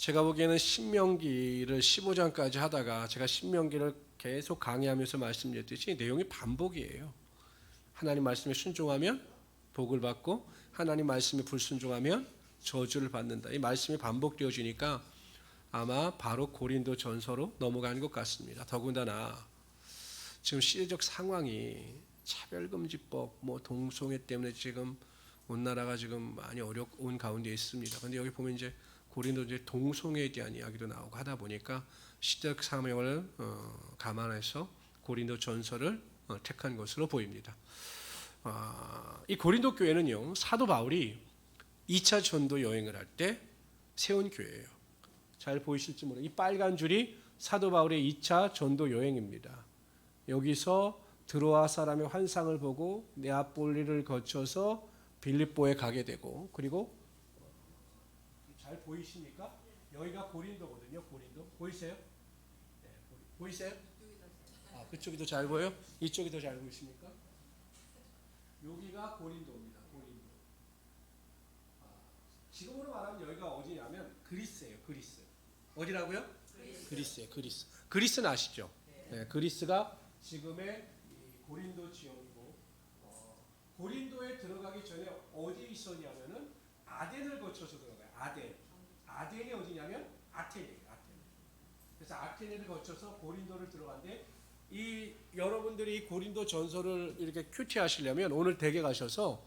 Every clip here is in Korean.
제가 보기에는 신명기를 15장까지 하다가 제가 신명기를 계속 강의하면서 말씀드렸듯이 내용이 반복이에요. 하나님 말씀에 순종하면 복을 받고 하나님 말씀에 불순종하면 저주를 받는다. 이 말씀이 반복되어지니까 아마 바로 고린도 전서로 넘어가는 것 같습니다. 더군다나 지금 시대적 상황이 차별금지법, 동성애 때문에 지금 온 나라가 지금 많이 어려운 가운데 있습니다. 그런데 여기 보면 이제 고린도 이제 동성애에 대한 이야기도 나오고 하다 보니까 시대적 상황을 감안해서 고린도 전서를 택한 것으로 보입니다. 이 고린도 교회는요, 사도 바울이 2차 전도 여행을 할 때 세운 교회예요. 잘 보이실지 모르겠어요. 이 빨간 줄이 사도 바울의 2차 전도 여행입니다. 여기서 드로아 사람의 환상을 보고 네아폴리를 거쳐서 빌립보에 가게 되고, 그리고 잘 보이십니까? 여기가 고린도거든요. 고린도 보이세요? 네, 보이세요? 그쪽이 더 잘 보여요? 이쪽이 더 잘 보이십니까? 여기가 고린도입니다. 고린도. 지금으로 말하면 여기가 어디냐면 그리스예요. 그리스. 어디라고요? 그리스예요. 그리스. 그리스는 아시죠? 네, 그리스가 지금의 고린도 지역이고, 고린도에 들어가기 전에 어디 있었냐면은 아덴을 거쳐서 들어가요. 아덴이 어디냐면 아테네예요. 아테네. 그래서 아테네를 거쳐서 고린도를 들어간데, 이 여러분들이 이 고린도 전서를 이렇게 큐티하시려면 오늘 댁에 가셔서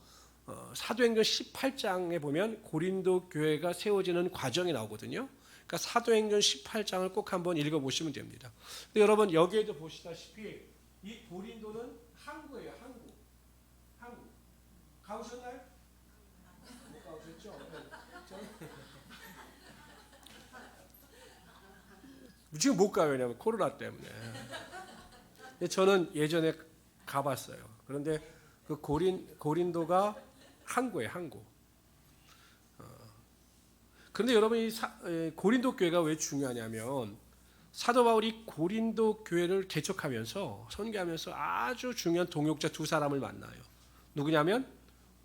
사도행전 18장에 보면 고린도 교회가 세워지는 과정이 나오거든요. 그러니까 사도행전 18장을 꼭 한번 읽어보시면 됩니다. 근데 여러분 여기에도 보시다시피 이 고린도는 항구예요. 항구. 가보셨나요? 못 가보셨죠? 지금 못 가요. 왜냐면 코로나 때문에. 저는 예전에 가봤어요. 그런데 그 고린도가 항구예요. 항구. 그런데 여러분 이 고린도 교회가 왜 중요하냐면 사도 바울이 고린도 교회를 개척하면서 선교하면서 아주 중요한 동역자 두 사람을 만나요. 누구냐면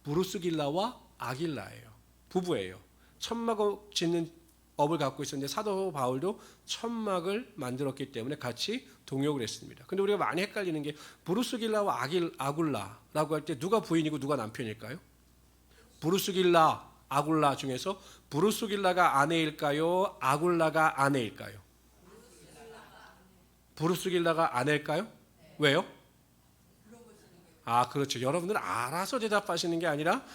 브루스길라와 아길라예요. 부부예요. 천막을 짓는 업을 갖고 있었는데 사도 바울도 천막을 만들었기 때문에 같이 동역을 했습니다. 근데 우리가 많이 헷갈리는 게 브루스길라와 아굴라라고 할 때 누가 부인이고 누가 남편일까요? 브루스길라, 아굴라 중에서 브루스길라가 아내일까요? 아굴라가 아내일까요? 브루스길라가 아내일까요? 왜요? 그렇죠. 여러분들 알아서 대답하시는 게 아니라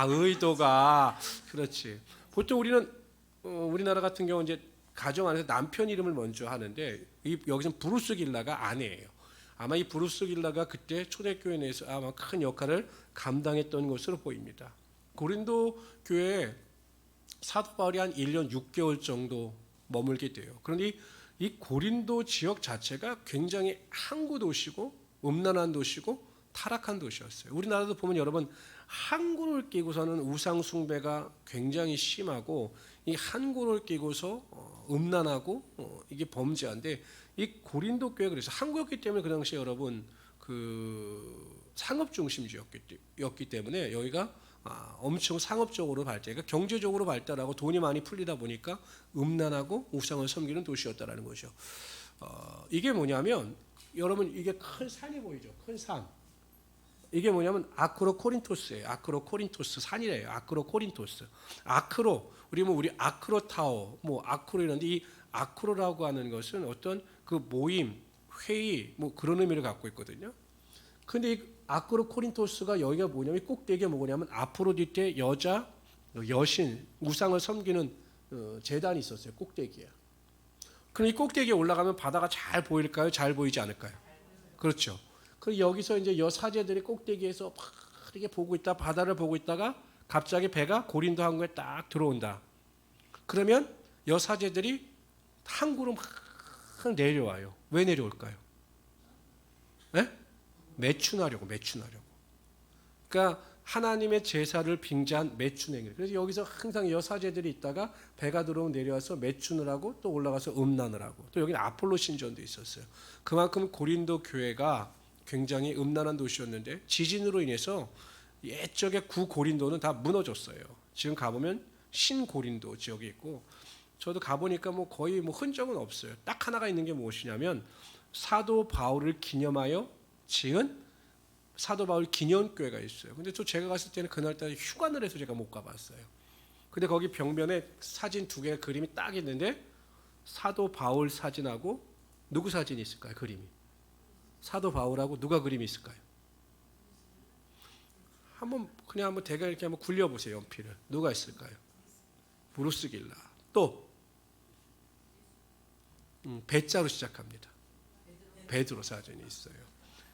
의도가 그렇지. 보통 우리는 우리나라 같은 경우 이제 가정 안에서 남편 이름을 먼저 하는데 여기서는 브루스길라가 아내예요. 아마 이 브루스길라가 그때 초대교회 내에서 아마 큰 역할을 감당했던 것으로 보입니다. 고린도 교회에 사도 바울이 한 1년 6개월 정도 머물게 돼요. 그런데 이 고린도 지역 자체가 굉장히 항구 도시고 음란한 도시고 타락한 도시였어요. 우리나라도 보면 여러분 항구를 끼고서는 우상 숭배가 굉장히 심하고 이 항구를 끼고서 음란하고 이게 범죄한데 이 고린도 교회 그래서 항구였기 때문에 그 당시에 여러분 그 상업 중심지였기 때문에 여기가 엄청 상업적으로 발달, 그러니까 경제적으로 발달하고 돈이 많이 풀리다 보니까 음란하고 우상을 섬기는 도시였다라는 거죠. 이게 뭐냐면 여러분 이게 큰 산이 보이죠? 큰 산. 이게 뭐냐면 아크로코린토스예요. 아크로코린토스 산이래요. 아크로코린토스. 우리 아크로 타워, 아크로 이런데 이 아크로라고 하는 것은 어떤 그 모임, 회의, 그런 의미를 갖고 있거든요. 근데 이 아크로코린토스가 여기가 뭐냐면 꼭대기에 뭐냐면 아프로디테 여신, 우상을 섬기는 제단이 있었어요. 꼭대기에. 그럼 이 꼭대기에 올라가면 바다가 잘 보일까요? 잘 보이지 않을까요? 그렇죠. 그 여기서 이제 여사제들이 꼭대기에서 막 이렇게 보고 있다, 바다를 보고 있다가 갑자기 배가 고린도 항구에 딱 들어온다. 그러면 여사제들이 항구로 막 내려와요. 왜 내려올까요? 네? 매춘하려고. 그러니까 하나님의 제사를 빙자한 매춘행위. 그래서 여기서 항상 여사제들이 있다가 배가 들어오면 내려와서 매춘을 하고 또 올라가서 음란을 하고 또 여기는 아폴로 신전도 있었어요. 그만큼 고린도 교회가 굉장히 음란한 도시였는데 지진으로 인해서 옛적의 구고린도는 다 무너졌어요. 지금 가보면 신고린도 지역이 있고 저도 가보니까 뭐 거의 뭐 흔적은 없어요. 딱 하나가 있는 게 무엇이냐면 사도 바울을 기념하여 지은 사도 바울 기념교회가 있어요. 근데 제가 갔을 때는 그날따라 휴관을 해서 제가 못 가봤어요. 근데 거기 벽면에 사진 두 개의 그림이 딱 있는데 사도 바울 사진하고 누구 사진이 있을까요? 그림이. 사도 바울하고 누가 그림이 있을까요? 그냥 한번 대강 이렇게 한번 굴려보세요. 연필을. 누가 있을까요? 브루스 길라. 또 배자로 시작합니다. 베드로 사진이 있어요.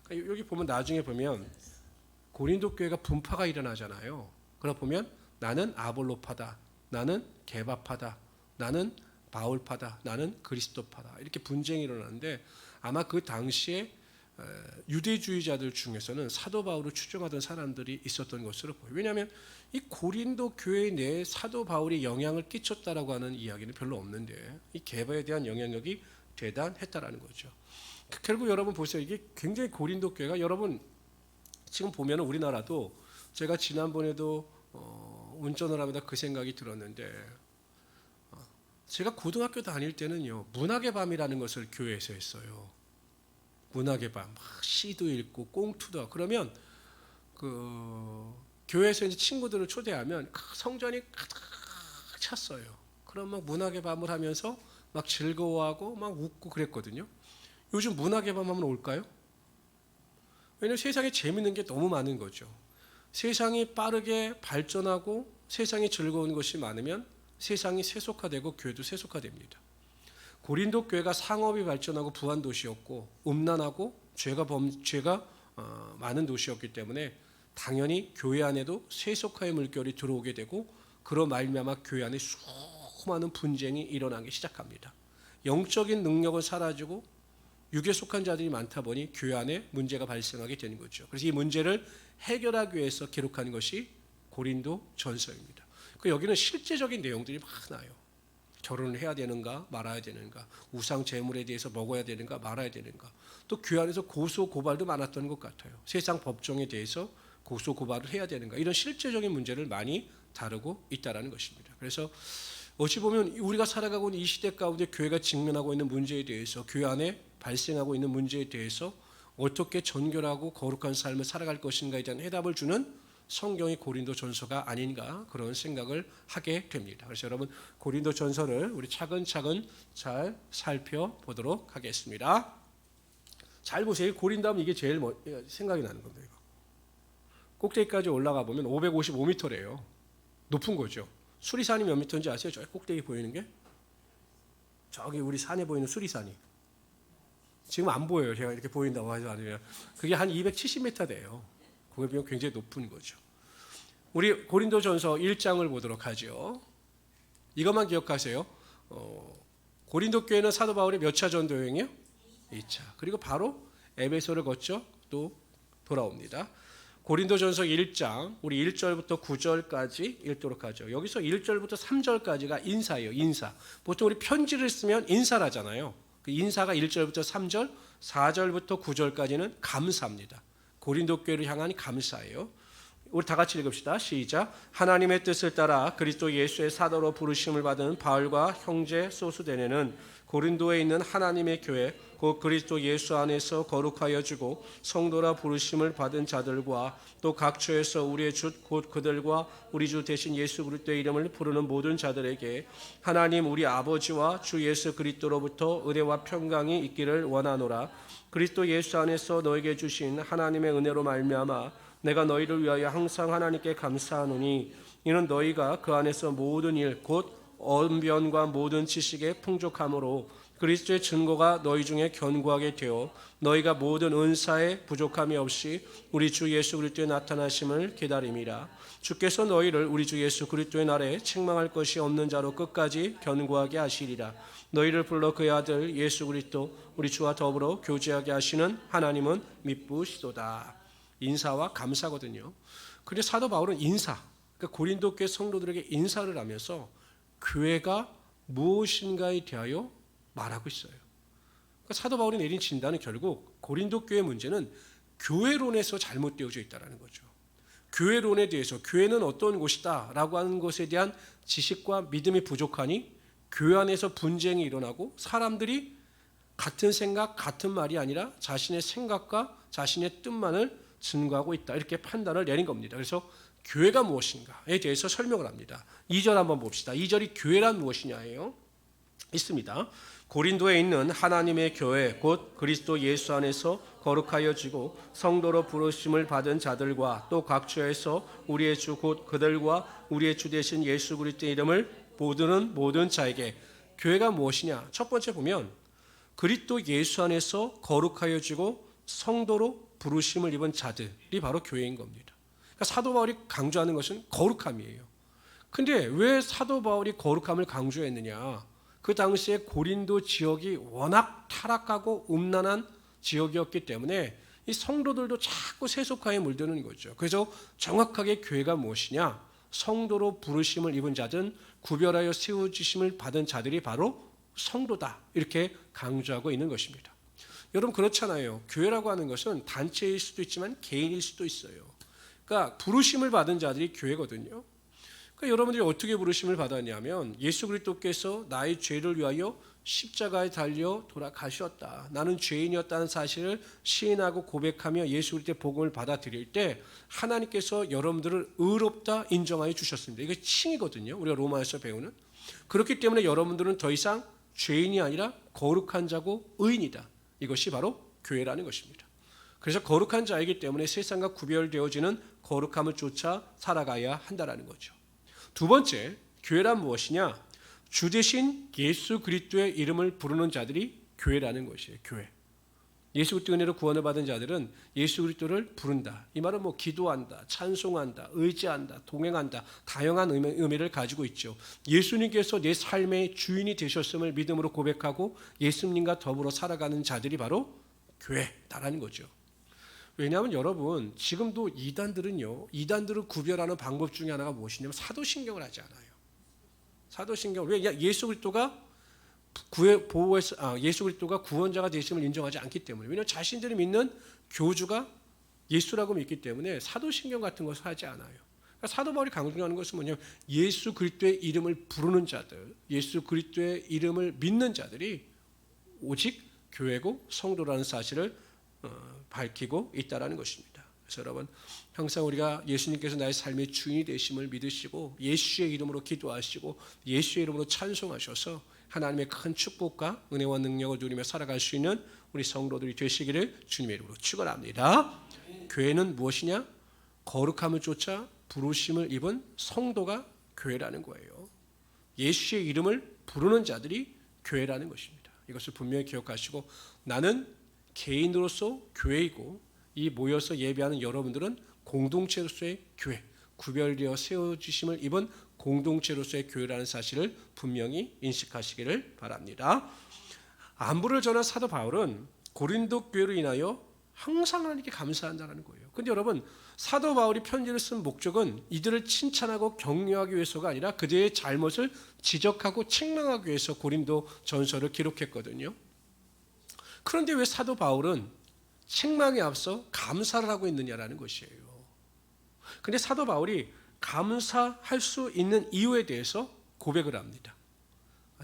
그러니까 여기 보면 나중에 보면 고린도 교회가 분파가 일어나잖아요. 그러다 보면 나는 아볼로파다, 나는 게바파다, 나는 바울파다, 나는 그리스도파다 이렇게 분쟁이 일어나는데 아마 그 당시에 유대주의자들 중에서는 사도 바울을 추종하던 사람들이 있었던 것으로 보여요. 왜냐하면 이 고린도 교회 내에 사도 바울이 영향을 끼쳤다라고 하는 이야기는 별로 없는데 이 게바에 대한 영향력이 대단했다라는 거죠. 결국 여러분 보세요. 이게 굉장히 고린도 교회가 여러분 지금 보면 우리나라도 제가 지난번에도 운전을 하면서 그 생각이 들었는데 제가 고등학교 다닐 때는요 문학의 밤이라는 것을 교회에서 했어요. 문학의 밤, 막 시도 읽고 꽁투도 하고 그러면 그 교회에서 이제 친구들을 초대하면 성전이 가득 찼어요. 그럼 막 문학의 밤을 하면서 막 즐거워하고 막 웃고 그랬거든요. 요즘 문학의 밤 하면 올까요? 왜냐하면 세상에 재밌는 게 너무 많은 거죠. 세상이 빠르게 발전하고 세상이 즐거운 것이 많으면 세상이 세속화되고 교회도 세속화됩니다. 고린도 교회가 상업이 발전하고 부한 도시였고 음란하고 죄가 많은 도시였기 때문에 당연히 교회 안에도 세속화의 물결이 들어오게 되고 그로 말미암아 교회 안에 수많은 분쟁이 일어나기 시작합니다. 영적인 능력은 사라지고 육에 속한 자들이 많다 보니 교회 안에 문제가 발생하게 되는 거죠. 그래서 이 문제를 해결하기 위해서 기록한 것이 고린도 전서입니다. 여기는 실제적인 내용들이 많아요. 결혼을 해야 되는가 말아야 되는가, 우상 제물에 대해서 먹어야 되는가 말아야 되는가, 또 교회 안에서 고소 고발도 많았던 것 같아요. 세상 법정에 대해서 고소 고발을 해야 되는가, 이런 실제적인 문제를 많이 다루고 있다는 것입니다. 그래서 어찌 보면 우리가 살아가고 있는 이 시대 가운데 교회가 직면하고 있는 문제에 대해서, 교회 안에 발생하고 있는 문제에 대해서 어떻게 정결하고 거룩한 삶을 살아갈 것인가에 대한 해답을 주는 성경의 고린도 전서가 아닌가 그런 생각을 하게 됩니다. 그래서 여러분 고린도 전서를 우리 차근차근 잘 살펴보도록 하겠습니다. 잘 보세요. 고린도 하면 이게 제일 생각이 나는 겁니다. 이거. 꼭대기까지 올라가 보면 555m래요. 높은 거죠. 수리산이 몇 미터인지 아세요? 저 꼭대기 보이는 게? 저기 우리 산에 보이는 수리산이. 지금 안 보여요. 제가 이렇게 보인다고 하지 않으면. 그게 한 270m 돼요. 그거에 비하면 굉장히 높은 거죠. 우리 고린도전서 1장을 보도록 하죠. 이것만 기억하세요. 고린도 교회는 사도 바울이 몇 차 전도 여행이요? 2차. 그리고 바로 에베소를 거쳐 또 돌아옵니다. 고린도전서 1장 우리 1절부터 9절까지 읽도록 하죠. 여기서 1절부터 3절까지가 인사예요. 인사. 보통 우리 편지를 쓰면 인사를 하잖아요. 그 인사가 1절부터 3절, 4절부터 9절까지는 감사입니다. 고린도 교회를 향한 감사예요. 우리 다 같이 읽읍시다. 시작. 하나님의 뜻을 따라 그리스도 예수의 사도로 부르심을 받은 바울과 형제 소수데네는 고린도에 있는 하나님의 교회 곧 그리스도 예수 안에서 거룩하여 주고 성도라 부르심을 받은 자들과 또 각처에서 우리의 주 곧 그들과 우리 주 대신 예수 그리스도의 이름을 부르는 모든 자들에게 하나님 우리 아버지와 주 예수 그리스도로부터 은혜와 평강이 있기를 원하노라. 그리스도 예수 안에서 너에게 주신 하나님의 은혜로 말미암아 내가 너희를 위하여 항상 하나님께 감사하노니 이는 너희가 그 안에서 모든 일 곧 언변과 모든 지식에 풍족함으로 그리스도의 증거가 너희 중에 견고하게 되어 너희가 모든 은사에 부족함이 없이 우리 주 예수 그리스도의 나타나심을 기다림이라. 주께서 너희를 우리 주 예수 그리스도의 날에 책망할 것이 없는 자로 끝까지 견고하게 하시리라. 너희를 불러 그의 아들 예수 그리스도 우리 주와 더불어 교제하게 하시는 하나님은 미쁘시도다. 인사와 감사거든요. 그런데 사도 바울은 인사, 그러니까 고린도 교회 성도들에게 인사를 하면서 교회가 무엇인가에 대하여 말하고 있어요. 그러니까 사도 바울이 내린 진단은 결국 고린도 교회 문제는 교회론에서 잘못되어져 있다는 거죠. 교회론에 대해서 교회는 어떤 곳이다 라고 하는 것에 대한 지식과 믿음이 부족하니 교회 안에서 분쟁이 일어나고 사람들이 같은 생각, 같은 말이 아니라 자신의 생각과 자신의 뜻만을 증거하고 있다. 이렇게 판단을 내린 겁니다. 그래서 교회가 무엇인가에 대해서 설명을 합니다. 2절 한번 봅시다. 2절이 교회란 무엇이냐예요. 있습니다. 고린도에 있는 하나님의 교회 곧 그리스도 예수 안에서 거룩하여지고 성도로 부르심을 받은 자들과 또 각처에서 우리의 주 곧 그들과 우리의 주 되신 예수 그리스도의 이름을 모두는 모든 자에게. 교회가 무엇이냐? 첫 번째 보면 그리스도 예수 안에서 거룩하여지고 성도로 부르심을 입은 자들이 바로 교회인 겁니다. 그러니까 사도 바울이 강조하는 것은 거룩함이에요. 근데 왜 사도 바울이 거룩함을 강조했느냐? 그 당시에 고린도 지역이 워낙 타락하고 음란한 지역이었기 때문에 이 성도들도 자꾸 세속화에 물드는 거죠. 그래서 정확하게 교회가 무엇이냐? 성도로 부르심을 입은 자든 구별하여 세워주심을 받은 자들이 바로 성도다. 이렇게 강조하고 있는 것입니다. 여러분 그렇잖아요. 교회라고 하는 것은 단체일 수도 있지만 개인일 수도 있어요. 그러니까 부르심을 받은 자들이 교회거든요. 그러니까 여러분들이 어떻게 부르심을 받았냐면 예수 그리스도께서 나의 죄를 위하여 십자가에 달려 돌아가셨다. 나는 죄인이었다는 사실을 시인하고 고백하며 예수 그리스도의 복음을 받아들일 때 하나님께서 여러분들을 의롭다 인정하여 주셨습니다. 이게 칭이거든요. 우리가 로마에서 배우는. 그렇기 때문에 여러분들은 더 이상 죄인이 아니라 거룩한 자고 의인이다. 이것이 바로 교회라는 것입니다. 그래서 거룩한 자이기 때문에 세상과 구별되어지는 거룩함을 쫓아 살아가야 한다는 거죠. 두 번째, 교회란 무엇이냐? 주 대신 예수 그리스도의 이름을 부르는 자들이 교회라는 것이에요. 교회. 예수 그리스도 은혜로 구원을 받은 자들은 예수 그리스도를 부른다. 이 말은 기도한다, 찬송한다, 의지한다, 동행한다. 다양한 의미를 가지고 있죠. 예수님께서 내 삶의 주인이 되셨음을 믿음으로 고백하고 예수님과 더불어 살아가는 자들이 바로 교회다라는 거죠. 왜냐하면 여러분 지금도 이단들을 구별하는 방법 중에 하나가 무엇이냐면 사도신경을 하지 않아요. 사도신경을 왜? 예수 그리스도가 예수 그리스도가 구원자가 되심을 인정하지 않기 때문에. 왜냐하면 자신들이 믿는 교주가 예수라고 믿기 때문에 사도신경 같은 것을 하지 않아요. 그러니까 사도 바울이 강조하는 것은 뭐냐면 예수 그리스도의 이름을 부르는 자들, 예수 그리스도의 이름을 믿는 자들이 오직 교회고 성도라는 사실을 밝히고 있다라는 것입니다. 그래서 여러분 항상 우리가 예수님께서 나의 삶의 주인이 되심을 믿으시고 예수의 이름으로 기도하시고 예수의 이름으로 찬송하셔서 하나님의 큰 축복과 은혜와 능력을 누리며 살아갈 수 있는 우리 성도들이 되시기를 주님의 이름으로 축원합니다. 교회는 무엇이냐? 거룩함을 쫓아 부르심을 입은 성도가 교회라는 거예요. 예수의 이름을 부르는 자들이 교회라는 것입니다. 이것을 분명히 기억하시고 나는 개인으로서 교회이고 이 모여서 예배하는 여러분들은 공동체로서의 교회, 구별되어 세워주심을 입은 공동체로서의 교회라는 사실을 분명히 인식하시기를 바랍니다. 안부를 전한 사도 바울은 고린도 교회로 인하여 항상 하나님께 감사한다는 거예요. 그런데 여러분 사도 바울이 편지를 쓴 목적은 이들을 칭찬하고 격려하기 위해서가 아니라 그들의 잘못을 지적하고 책망하기 위해서 고린도 전서를 기록했거든요. 그런데 왜 사도 바울은 책망에 앞서 감사를 하고 있느냐라는 것이에요. 그런데 사도 바울이 감사할 수 있는 이유에 대해서 고백을 합니다.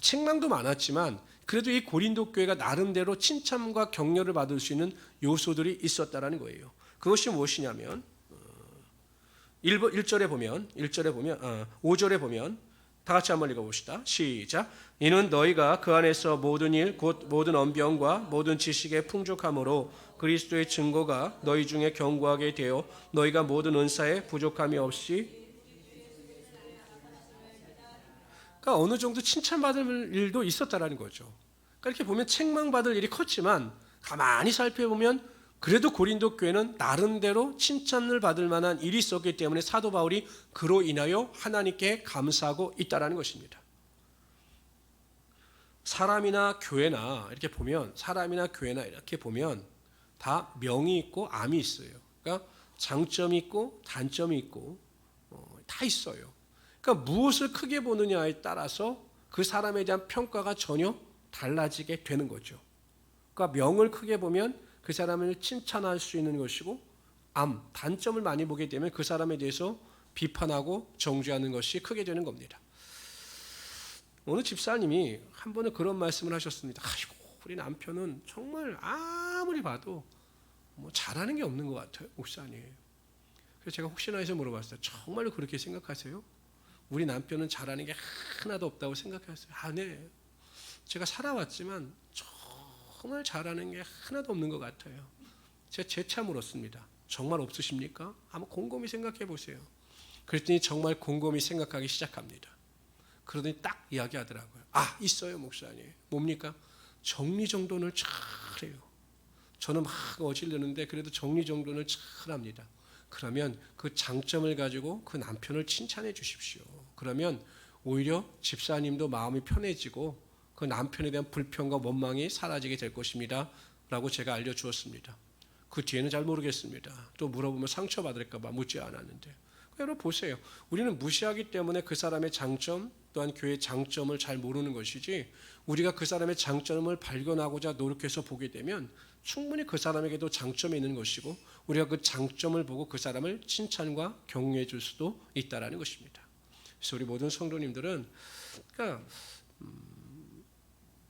책망도 많았지만 그래도 이 고린도 교회가 나름대로 칭찬과 격려를 받을 수 있는 요소들이 있었다라는 거예요. 그것이 무엇이냐면 5절에 보면 다 같이 한번 읽어봅시다. 시작. 이는 너희가 그 안에서 모든 일 곧 모든 언변과 모든 지식에 풍족함으로 그리스도의 증거가 너희 중에 견고하게 되어 너희가 모든 은사에 부족함이 없이. 그러니까 어느 정도 칭찬받을 일도 있었다라는 거죠. 그러니까 이렇게 보면 책망받을 일이 컸지만 가만히 살펴보면 그래도 고린도 교회는 나름대로 칭찬을 받을 만한 일이 있었기 때문에 사도 바울이 그로 인하여 하나님께 감사하고 있다라는 것입니다. 사람이나 교회나 이렇게 보면 다 명이 있고 암이 있어요. 그러니까 장점이 있고 단점이 있고 다 있어요. 그러니까 무엇을 크게 보느냐에 따라서 그 사람에 대한 평가가 전혀 달라지게 되는 거죠. 그러니까 명을 크게 보면 그 사람을 칭찬할 수 있는 것이고 단점을 많이 보게 되면 그 사람에 대해서 비판하고 정죄하는 것이 크게 되는 겁니다. 어느 집사님이 한 번은 그런 말씀을 하셨습니다. 아이고, 우리 남편은 정말 아무리 봐도 뭐 잘하는 게 없는 것 같아요, 목사님. 그래서 제가 혹시나 해서 물어봤어요. 정말로 그렇게 생각하세요? 우리 남편은 잘하는 게 하나도 없다고 생각하세요? 네. 제가 살아왔지만 정말 잘하는 게 하나도 없는 것 같아요. 제가 재차 물었습니다. 정말 없으십니까? 한번 곰곰이 생각해 보세요. 그랬더니 정말 곰곰이 생각하기 시작합니다. 그러더니 딱 이야기하더라고요. 있어요, 목사님. 뭡니까? 정리정돈을 잘해요. 저는 막 어질르는데 그래도 정리정돈을 잘합니다. 그러면 그 장점을 가지고 그 남편을 칭찬해 주십시오. 그러면 오히려 집사님도 마음이 편해지고 그 남편에 대한 불평과 원망이 사라지게 될 것입니다. 라고 제가 알려주었습니다. 그 뒤에는 잘 모르겠습니다. 또 물어보면 상처받을까 봐 묻지 않았는데. 여러분 보세요. 우리는 무시하기 때문에 그 사람의 장점 또한 교회의 장점을 잘 모르는 것이지, 우리가 그 사람의 장점을 발견하고자 노력해서 보게 되면 충분히 그 사람에게도 장점이 있는 것이고, 우리가 그 장점을 보고 그 사람을 칭찬과 격려해 줄 수도 있다라는 것입니다. 그래서 우리 모든 성도님들은, 그러니까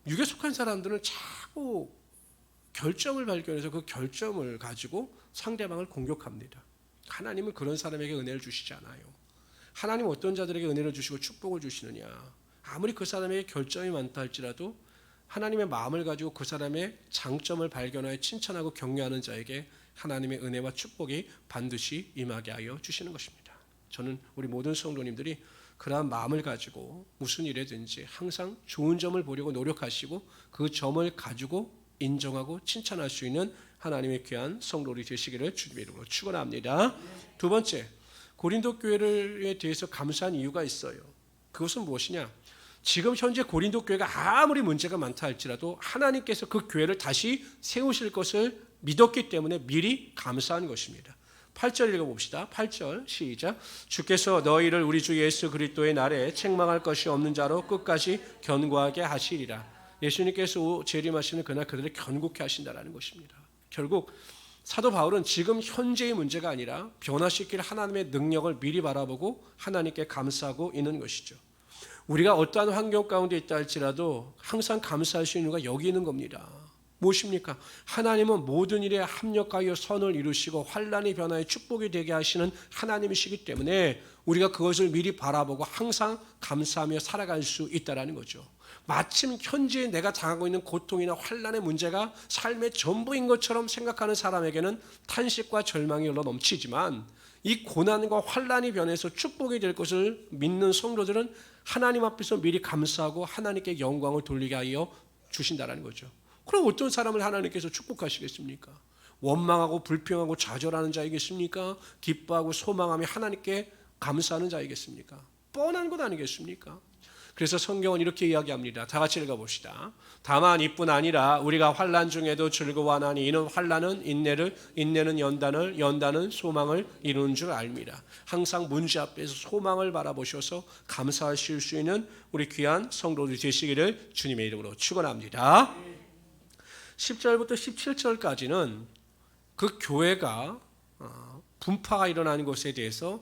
육에 속한 사람들은 자꾸 결점을 발견해서 그 결점을 가지고 상대방을 공격합니다. 하나님은 그런 사람에게 은혜를 주시지 않아요. 하나님은 어떤 자들에게 은혜를 주시고 축복을 주시느냐, 아무리 그 사람에게 결점이 많다 할지라도 하나님의 마음을 가지고 그 사람의 장점을 발견하여 칭찬하고 격려하는 자에게 하나님의 은혜와 축복이 반드시 임하게 하여 주시는 것입니다. 저는 우리 모든 성도님들이 그러한 마음을 가지고 무슨 일에든지 항상 좋은 점을 보려고 노력하시고 그 점을 가지고 인정하고 칭찬할 수 있는 하나님의 귀한 성도들이 되시기를 주님의 이름으로 축원합니다. 두 번째, 고린도 교회에 대해서 감사한 이유가 있어요. 그것은 무엇이냐? 지금 현재 고린도 교회가 아무리 문제가 많다 할지라도 하나님께서 그 교회를 다시 세우실 것을 믿었기 때문에 미리 감사한 것입니다. 8절 읽어봅시다. 8절 시작. 주께서 너희를 우리 주 예수 그리스도의 날에 책망할 것이 없는 자로 끝까지 견고하게 하시리라. 예수님께서 재림하시는 그날 그들을 견고케 하신다라는 것입니다. 결국 사도 바울은 지금 현재의 문제가 아니라 변화시킬 하나님의 능력을 미리 바라보고 하나님께 감사하고 있는 것이죠. 우리가 어떠한 환경 가운데 있다 할지라도 항상 감사할 수 있는 이유가 여기 있는 겁니다. 무엇입니까? 하나님은 모든 일에 합력하여 선을 이루시고 환난의 변화에 축복이 되게 하시는 하나님이시기 때문에 우리가 그것을 미리 바라보고 항상 감사하며 살아갈 수 있다는 거죠. 마침 현재 내가 당하고 있는 고통이나 환난의 문제가 삶의 전부인 것처럼 생각하는 사람에게는 탄식과 절망이 흘러 넘치지만, 이 고난과 환난이 변해서 축복이 될 것을 믿는 성도들은 하나님 앞에서 미리 감사하고 하나님께 영광을 돌리게 하여 주신다는 거죠. 그럼 어떤 사람을 하나님께서 축복하시겠습니까? 원망하고 불평하고 좌절하는 자이겠습니까? 기뻐하고 소망하며 하나님께 감사하는 자이겠습니까? 뻔한 것 아니겠습니까? 그래서 성경은 이렇게 이야기합니다. 다 같이 읽어봅시다. 다만 이뿐 아니라 우리가 환난 중에도 즐거워하나니 이는 환난은 인내를, 인내는 연단을, 연단은 소망을 이루는 줄 압니다. 항상 문제 앞에서 소망을 바라보셔서 감사하실 수 있는 우리 귀한 성도들이 되시기를 주님의 이름으로 축원합니다. 10절부터 17절까지는 그 교회가 분파가 일어나는 것에 대해서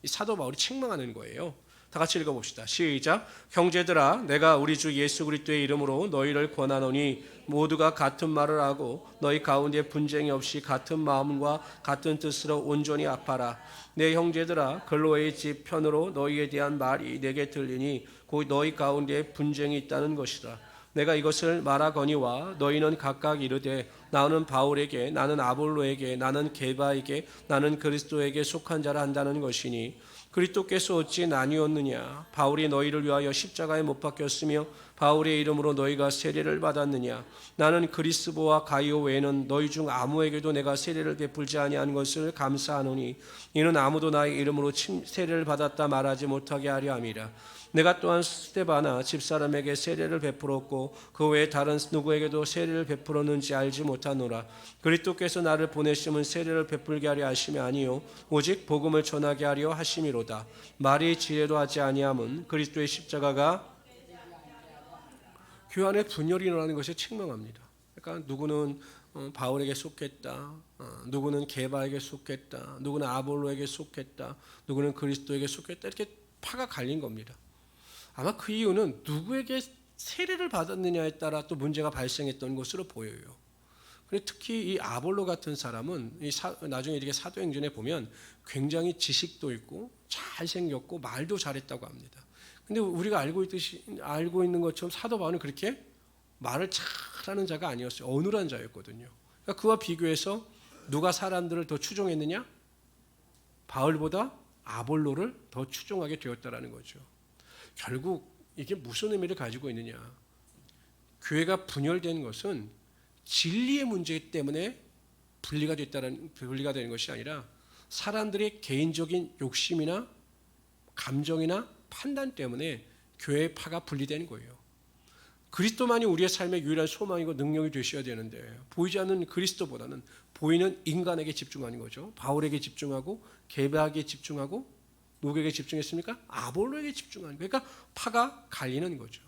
사도 바울이 책망하는 거예요. 다 같이 읽어봅시다. 시작. 형제들아, 내가 우리 주 예수 그리스도의 이름으로 너희를 권하노니 모두가 같은 말을 하고 너희 가운데 분쟁이 없이 같은 마음과 같은 뜻으로 온전히 합하라. 내 형제들아, 글로의 집 편으로 너희에 대한 말이 내게 들리니 곧 너희 가운데 분쟁이 있다는 것이라. 내가 이것을 말하거니와 너희는 각각 이르되 나는 바울에게, 나는 아볼로에게, 나는 게바에게, 나는 그리스도에게 속한 자라 한다는 것이니 그리스도께서 어찌 나뉘었느냐? 바울이 너희를 위하여 십자가에 못 박혔으며 바울의 이름으로 너희가 세례를 받았느냐? 나는 그리스도와 가이오 외에는 너희 중 아무에게도 내가 세례를 베풀지 아니한 것을 감사하노니 이는 아무도 나의 이름으로 세례를 받았다 말하지 못하게 하려 함이라. 내가 또한 스데바나 집사람에게 세례를 베풀었고 그 외에 다른 누구에게도 세례를 베풀었는지 알지 못하노라. 그리스도께서 나를 보내심은 세례를 베풀게 하려 하심이 아니요 오직 복음을 전하게 하려 하심이로다. 말이 지혜로 하지 아니함은 그리스도의 십자가가 교회 안에 분열이 일어나는 것에 책망합니다. 그러니까 누구는 바울에게 속했다, 누구는 게바에게 속했다, 누구는 아볼로에게 속했다, 누구는 그리스도에게 속했다, 이렇게 파가 갈린 겁니다. 아마 그 이유는 누구에게 세례를 받았느냐에 따라 또 문제가 발생했던 것으로 보여요. 근데 특히 이 아볼로 같은 사람은 나중에 이렇게 사도행전에 보면 굉장히 지식도 있고 잘생겼고 말도 잘했다고 합니다. 근데 우리가 알고 있는 것처럼 사도 바울은 그렇게 말을 잘하는 자가 아니었어요. 어눌한 자였거든요. 그러니까 그와 비교해서 누가 사람들을 더 추종했느냐? 바울보다 아볼로를 더 추종하게 되었다라는 거죠. 결국 이게 무슨 의미를 가지고 있느냐? 교회가 분열된 것은 진리의 문제 때문에 분리가 되는 것이 아니라 사람들의 개인적인 욕심이나 감정이나 판단 때문에 교회의 파가 분리되는 거예요. 그리스도만이 우리의 삶의 유일한 소망이고 능력이 되셔야 되는데 보이지 않는 그리스도보다는 보이는 인간에게 집중하는 거죠. 바울에게 집중하고 게바에게 집중하고 누구에게 집중했습니까? 아볼로에게 집중하는 거예요. 그러니까 파가 갈리는 거죠.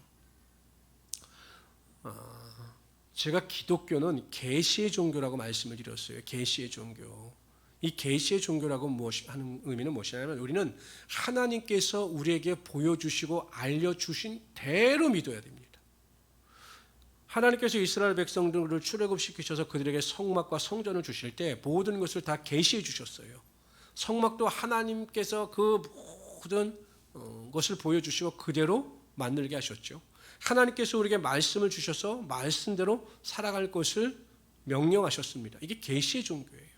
제가 기독교는 계시의 종교라고 말씀을 드렸어요. 계시의 종교. 이 계시의 종교라고 하는 의미는 무엇이냐면 우리는 하나님께서 우리에게 보여주시고 알려주신 대로 믿어야 됩니다. 하나님께서 이스라엘 백성들을 출애굽시키셔서 그들에게 성막과 성전을 주실 때 모든 것을 다 계시해 주셨어요. 성막도 하나님께서 그 모든 것을 보여주시고 그대로 만들게 하셨죠. 하나님께서 우리에게 말씀을 주셔서 말씀대로 살아갈 것을 명령하셨습니다. 이게 계시의 종교예요.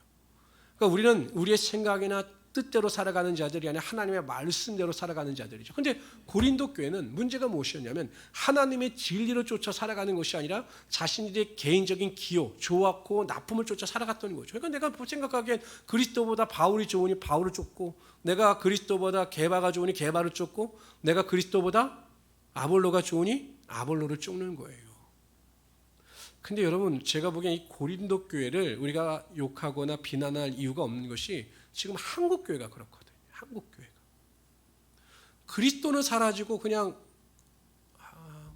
그러니까 우리는 우리의 생각이나 뜻대로 살아가는 자들이 아니라 하나님의 말씀대로 살아가는 자들이죠. 그런데 고린도 교회는 문제가 무엇이었냐면 하나님의 진리를 쫓아 살아가는 것이 아니라 자신들의 개인적인 기호, 좋았고 나쁨을 쫓아 살아갔던 거죠. 그러니까 내가 생각하기엔 그리스도보다 바울이 좋으니 바울을 쫓고 내가 그리스도보다 게바가 좋으니 게바를 쫓고 내가 그리스도보다 아볼로가 좋으니 아볼로를 쫓는 거예요. 근데 여러분 제가 보기엔 이 고린도 교회를 우리가 욕하거나 비난할 이유가 없는 것이 지금 한국 교회가 그렇거든요. 한국 교회가 그리스도는 사라지고 그냥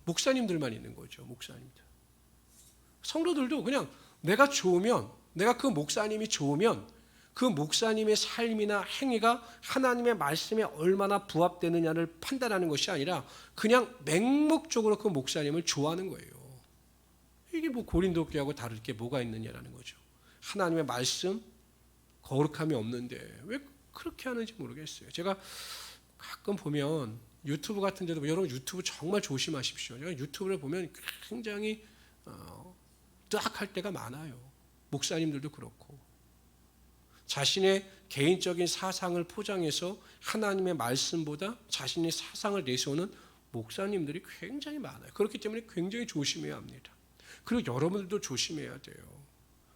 목사님들만 있는 거죠. 목사님들. 성도들도 그냥 내가 좋으면 내가 그 목사님이 좋으면 그 목사님의 삶이나 행위가 하나님의 말씀에 얼마나 부합되느냐를 판단하는 것이 아니라 그냥 맹목적으로 그 목사님을 좋아하는 거예요. 이게 뭐 고린도 교회하고 다를 게 뭐가 있느냐라는 거죠. 하나님의 말씀 거룩함이 없는데 왜 그렇게 하는지 모르겠어요. 제가 가끔 보면 유튜브 같은 데도 여러분 유튜브 정말 조심하십시오. 제가 유튜브를 보면 굉장히 뜨악할 때가 많아요. 목사님들도 그렇고 자신의 개인적인 사상을 포장해서 하나님의 말씀보다 자신의 사상을 내세우는 목사님들이 굉장히 많아요. 그렇기 때문에 굉장히 조심해야 합니다. 그리고 여러분들도 조심해야 돼요.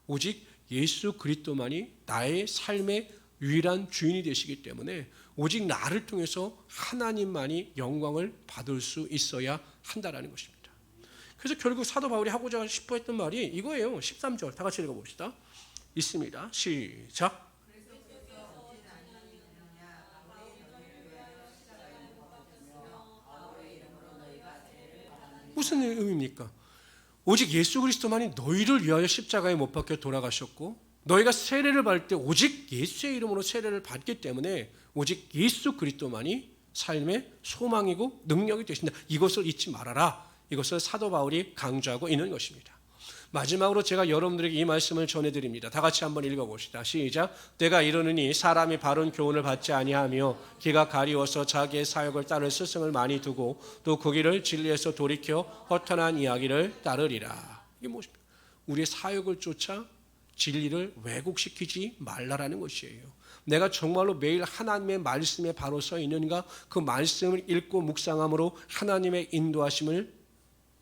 오직 예수 그리스도만이 나의 삶의 유일한 주인이 되시기 때문에 오직 나를 통해서 하나님만이 영광을 받을 수 있어야 한다는 것입니다. 그래서 결국 사도 바울이 하고자 싶어 했던 말이 이거예요. 13절 다 같이 읽어봅시다. 있습니다. 시작. 무슨 의미입니까? 오직 예수 그리스도만이 너희를 위하여 십자가에 못 박혀 돌아가셨고 너희가 세례를 받을 때 오직 예수의 이름으로 세례를 받기 때문에 오직 예수 그리스도만이 삶의 소망이고 능력이 되신다. 이것을 잊지 말아라. 이것을 사도 바울이 강조하고 있는 것입니다. 마지막으로 제가 여러분들에게 이 말씀을 전해드립니다. 다 같이 한번 읽어봅시다. 시작. 때가 이르느니 사람이 바른 교훈을 받지 아니하며 귀가 가리워서 자기의 사역을 따를 스승을 많이 두고 또 그 길을 진리에서 돌이켜 허탄한 이야기를 따르리라. 이게 무엇입니까? 우리의 사역을 쫓아 진리를 왜곡시키지 말라라는 것이에요. 내가 정말로 매일 하나님의 말씀에 바로 서 있는가 그 말씀을 읽고 묵상함으로 하나님의 인도하심을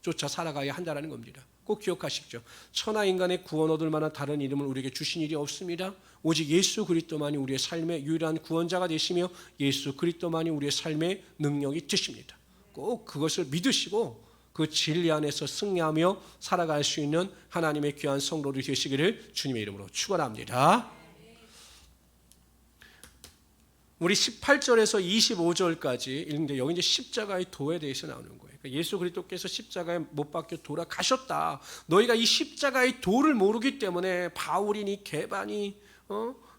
쫓아 살아가야 한다는 겁니다. 꼭 기억하십시오. 천하 인간의 구원 얻을 만한 다른 이름을 우리에게 주신 일이 없습니다. 오직 예수 그리스도만이 우리의 삶의 유일한 구원자가 되시며 예수 그리스도만이 우리의 삶의 능력이 되십니다. 꼭 그것을 믿으시고 그 진리 안에서 승리하며 살아갈 수 있는 하나님의 귀한 성도들이 되시기를 주님의 이름으로 축원합니다. 우리 18절에서 25절까지 읽는데 여기 이제 십자가의 도에 대해서 나오는 거예요. 그러니까 예수 그리스도께서 십자가에 못 박혀 돌아가셨다. 너희가 이 십자가의 도를 모르기 때문에 바울이니 게바니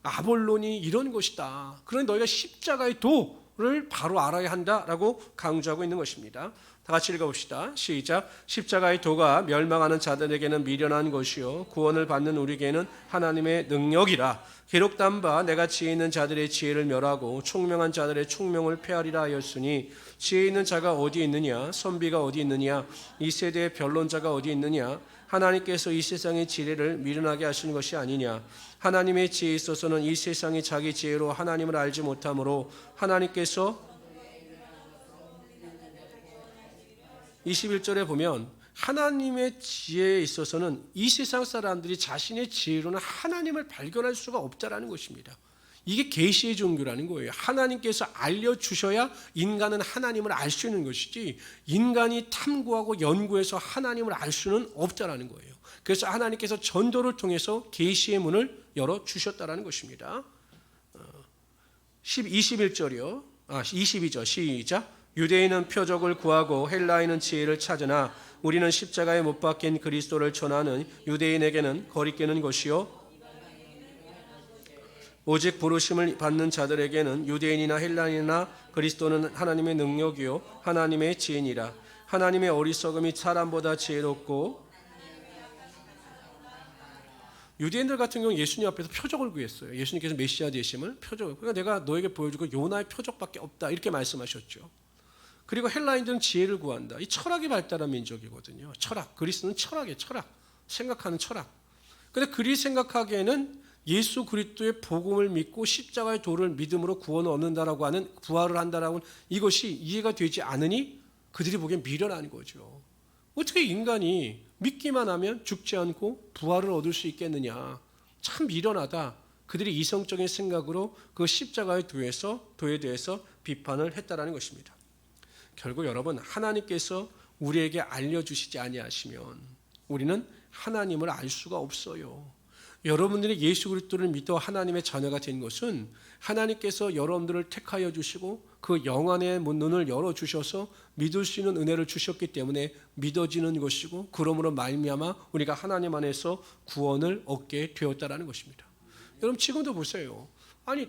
아볼로니 이런 것이다. 그러니 너희가 십자가의 도 그리스도를 바로 알아야 한다라고 강조하고 있는 것입니다. 다 같이 읽어봅시다. 시작. 십자가의 도가 멸망하는 자들에게는 미련한 것이요 구원을 받는 우리에게는 하나님의 능력이라. 기록된 바 내가 지혜 있는 자들의 지혜를 멸하고 총명한 자들의 총명을 폐하리라 하였으니 지혜 있는 자가 어디 있느냐 선비가 어디 있느냐 이 세대의 변론자가 어디 있느냐 하나님께서 이 세상의 지혜를 미련하게 하시는 것이 아니냐. 하나님의 지혜에 있어서는 이 세상이 자기 지혜로 하나님을 알지 못하므로 하나님께서 21절에 보면 하나님의 지혜에 있어서는 이 세상 사람들이 자신의 지혜로는 하나님을 발견할 수가 없다라는 것입니다. 이게 계시의 종교라는 거예요. 하나님께서 알려주셔야 인간은 하나님을 알 수 있는 것이지 인간이 탐구하고 연구해서 하나님을 알 수는 없다라는 거예요. 그래서 하나님께서 전도를 통해서 계시의 문을 열어주셨다라는 것입니다. 21절이요. 22절 시작. 유대인은 표적을 구하고 헬라인은 지혜를 찾으나 우리는 십자가에 못 박힌 그리스도를 전하는 유대인에게는 거리끼는 것이요 오직 부르심을 받는 자들에게는 유대인이나 헬라인이나 그리스도는 하나님의 능력이요 하나님의 지혜니라. 하나님의 어리석음이 사람보다 지혜롭고 유대인들 같은 경우는 예수님 앞에서 표적을 구했어요. 예수님께서 메시아 되심을 표적. 그러니까 내가 너에게 보여주고 요나의 표적밖에 없다 이렇게 말씀하셨죠. 그리고 헬라인들은 지혜를 구한다. 이 철학이 발달한 민족이거든요. 철학. 그리스는 철학이에요. 철학. 생각하는 철학. 그런데 그리 생각하기에는 예수 그리스도의 복음을 믿고 십자가의 도를 믿음으로 구원을 얻는다라고 하는 부활을 한다라고 하는 이것이 이해가 되지 않으니 그들이 보기엔 미련한 거죠. 어떻게 인간이 믿기만 하면 죽지 않고 부활을 얻을 수 있겠느냐. 참 미련하다. 그들이 이성적인 생각으로 그 십자가의 도에 대해서 비판을 했다라는 것입니다. 결국 여러분 하나님께서 우리에게 알려주시지 아니하시면 우리는 하나님을 알 수가 없어요. 여러분들이 예수 그리스도를 믿어 하나님의 자녀가 된 것은 하나님께서 여러분들을 택하여 주시고 그 영안의 눈을 열어주셔서 믿을 수 있는 은혜를 주셨기 때문에 믿어지는 것이고 그러므로 말미암아 우리가 하나님 안에서 구원을 얻게 되었다라는 것입니다. 여러분 지금도 보세요. 아니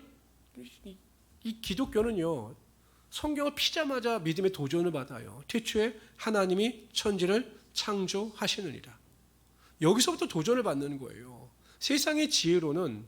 이 기독교는요. 성경을 피자마자 믿음의 도전을 받아요. 태초에 하나님이 천지를 창조하시느니라. 여기서부터 도전을 받는 거예요. 세상의 지혜로는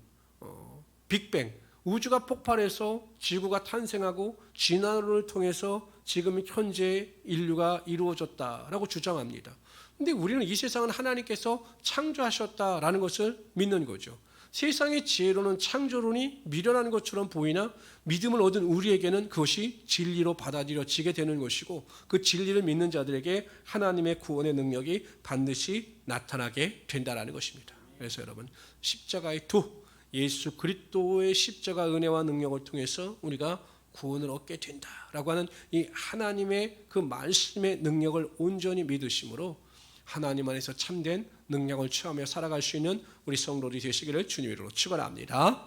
빅뱅, 우주가 폭발해서 지구가 탄생하고 진화론을 통해서 지금 현재 인류가 이루어졌다라고 주장합니다. 그런데 우리는 이 세상은 하나님께서 창조하셨다라는 것을 믿는 거죠. 세상의 지혜로는 창조론이 미련한 것처럼 보이나 믿음을 얻은 우리에게는 그것이 진리로 받아들여지게 되는 것이고 그 진리를 믿는 자들에게 하나님의 구원의 능력이 반드시 나타나게 된다는 것입니다. 그래서 여러분 십자가의 도, 예수 그리스도의 십자가 은혜와 능력을 통해서 우리가 구원을 얻게 된다라고 하는 이 하나님의 그 말씀의 능력을 온전히 믿으심으로 하나님 안에서 참된 능력을 체험하며 살아갈 수 있는 우리 성도들이 되시기를 주님으로 축원합니다.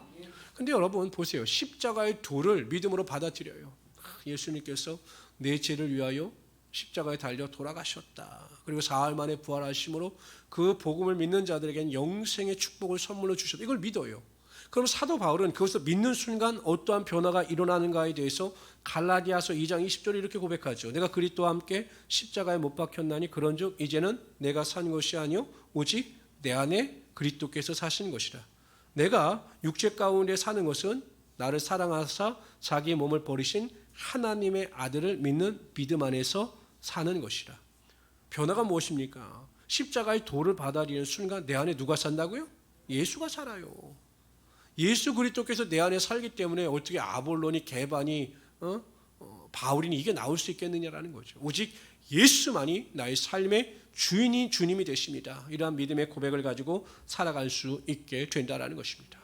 근데 여러분 보세요. 십자가의 도를 믿음으로 받아들여요. 예수님께서 내 죄를 위하여 십자가에 달려 돌아가셨다. 그리고 사흘 만에 부활하심으로 그 복음을 믿는 자들에게는 영생의 축복을 선물로 주셨다. 이걸 믿어요. 그럼 사도 바울은 그것을 믿는 순간 어떠한 변화가 일어나는가에 대해서 갈라디아서 2장 20절에 이렇게 고백하죠. 내가 그리스도와 함께 십자가에 못 박혔나니 그런즉 이제는 내가 산 것이 아니요 오직 내 안에 그리스도께서 사신 것이라. 내가 육체 가운데 사는 것은 나를 사랑하사 자기 몸을 버리신 하나님의 아들을 믿는 믿음 안에서 사는 것이라. 변화가 무엇입니까? 십자가의 도를 받아들이는 순간 내 안에 누가 산다고요? 예수가 살아요. 예수 그리스도께서 내 안에 살기 때문에 어떻게 아볼론이 게바니 바울이니 이게 나올 수 있겠느냐라는 거죠. 오직 예수만이 나의 삶의 주인이 주님이 되십니다. 이러한 믿음의 고백을 가지고 살아갈 수 있게 된다라는 것입니다.